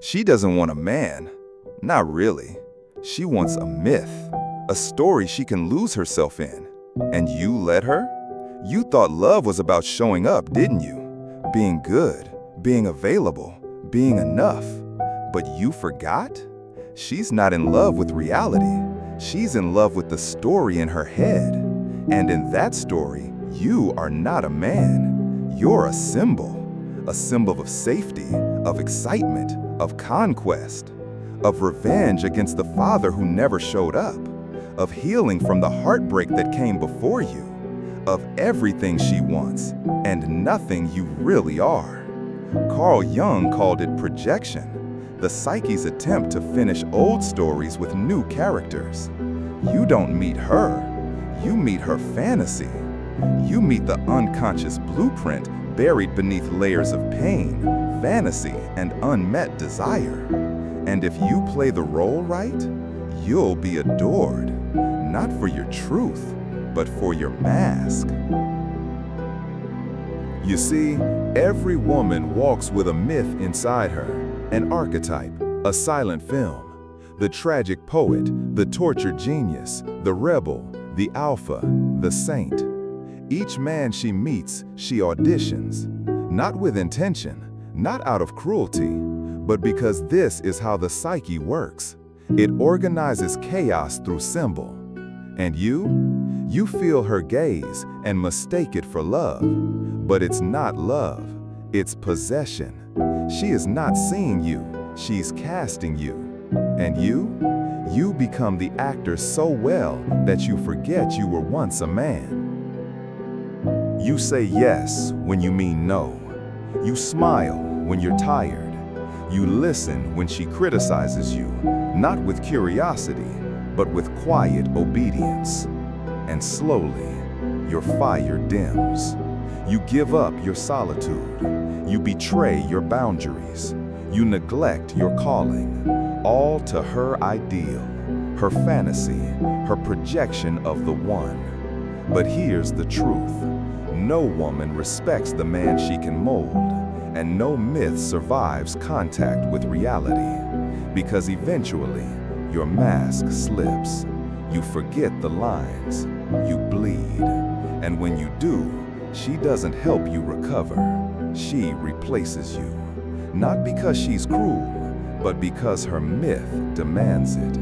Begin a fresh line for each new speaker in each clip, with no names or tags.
She doesn't want a man. Not really. She wants a myth, a story she can lose herself in. And you let her? You thought love was about showing up, didn't you? Being good, being available, being enough. But you forgot? She's not in love with reality. She's in love with the story in her head. And in that story, you are not a man. You're a symbol of safety, of excitement, of conquest, of revenge against the father who never showed up, of healing from the heartbreak that came before you, of everything she wants and nothing you really are. Carl Jung called it projection, the psyche's attempt to finish old stories with new characters. You don't meet her, you meet her fantasy. You meet the unconscious blueprint buried beneath layers of pain, fantasy, and unmet desire. And if you play the role right, you'll be adored, not for your truth, but for your mask. You see, every woman walks with a myth inside her, an archetype, a silent film. The tragic poet, the tortured genius, the rebel, the alpha, the saint. Each man she meets, she auditions, not with intention, not out of cruelty, but because this is how the psyche works. It organizes chaos through symbol. And you feel her gaze and mistake it for love. But it's not love, it's possession. She is not seeing you, she's casting you. And you become the actor so well that you forget you were once a man. You say yes when you mean no. You smile when you're tired. You listen when she criticizes you, not with curiosity, but with quiet obedience. And slowly, your fire dims. You give up your solitude. You betray your boundaries. You neglect your calling, all to her ideal, her fantasy, her projection of the one. But here's the truth. No woman respects the man she can mold, and no myth survives contact with reality. Because eventually, your mask slips. You forget the lines. You bleed. And when you do, she doesn't help you recover. She replaces you. Not because she's cruel, but because her myth demands it.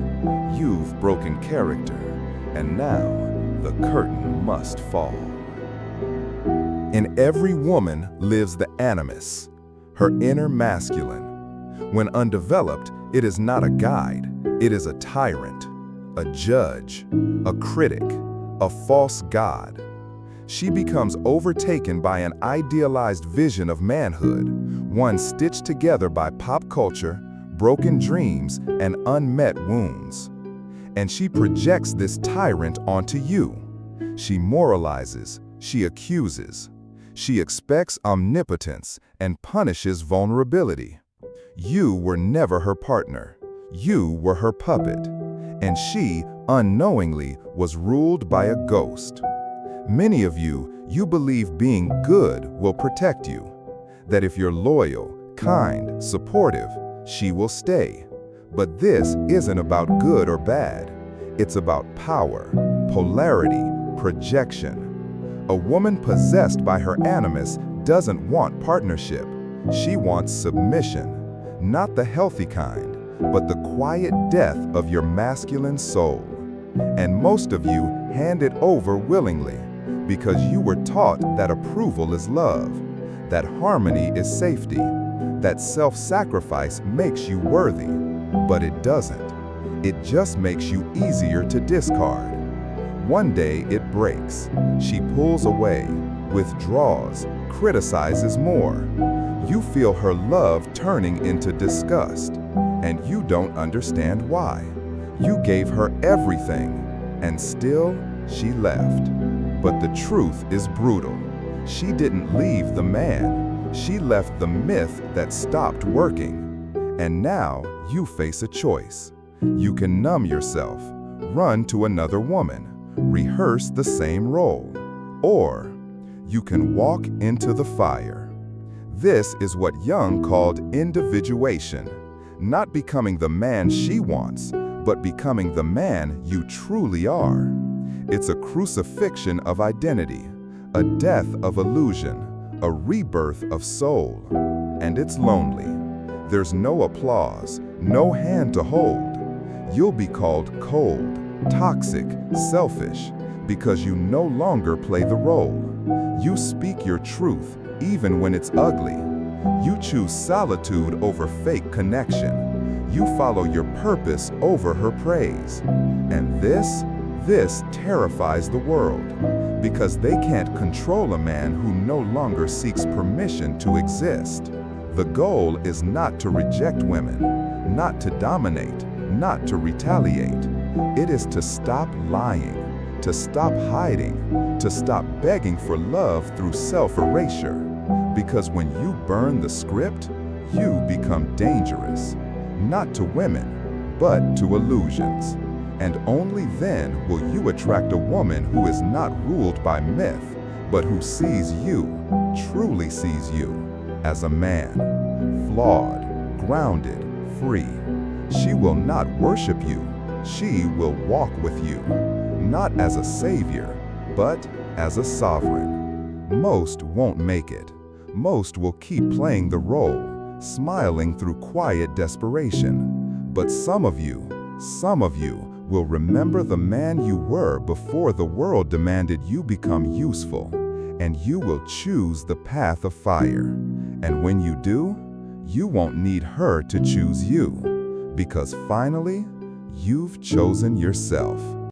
You've broken character, and now the curtain must fall. In every woman lives the animus, her inner masculine. When undeveloped, it is not a guide, it is a tyrant, a judge, a critic, a false god. She becomes overtaken by an idealized vision of manhood, one stitched together by pop culture, broken dreams, and unmet wounds. And she projects this tyrant onto you. She moralizes, she accuses. She expects omnipotence and punishes vulnerability. You were never her partner. You were her puppet. And she, unknowingly, was ruled by a ghost. Many of you believe being good will protect you. That if you're loyal, kind, supportive, she will stay. But this isn't about good or bad. It's about power, polarity, projection. A woman possessed by her animus doesn't want partnership. She wants submission. Not the healthy kind, but the quiet death of your masculine soul. And most of you hand it over willingly, because you were taught that approval is love, that harmony is safety, that self-sacrifice makes you worthy. But it doesn't. It just makes you easier to discard. One day it breaks. She pulls away, withdraws, criticizes more. You feel her love turning into disgust, and you don't understand why. You gave her everything, and still she left. But the truth is brutal. She didn't leave the man. She left the myth that stopped working. And now you face a choice. You can numb yourself, run to another woman, rehearse the same role, or you can walk into the fire. This is what Jung called individuation, Not becoming the man she wants, but becoming the man you truly are. It's a crucifixion of identity, a death of illusion, a rebirth of soul. And it's lonely. There's no applause, no hand to hold. You'll be called cold, toxic, selfish, because you no longer play the role. You speak your truth, even when it's ugly. You choose solitude over fake connection. You follow your purpose over her praise. And this terrifies the world, because they can't control a man who no longer seeks permission to exist. The goal is not to reject women, not to dominate, not to retaliate. It is to stop lying, to stop hiding, to stop begging for love through self-erasure. Because when you burn the script, you become dangerous, not to women, but to illusions. And only then will you attract a woman who is not ruled by myth, but who sees you, truly sees you, as a man, flawed, grounded, free. She will not worship you. She will walk with you, not as a savior, but as a sovereign. Most won't make it. Most will keep playing the role, smiling through quiet desperation. But some of you will remember the man you were before the world demanded you become useful, and you will choose the path of fire. And when you do, you won't need her to choose you, because finally, you've chosen yourself.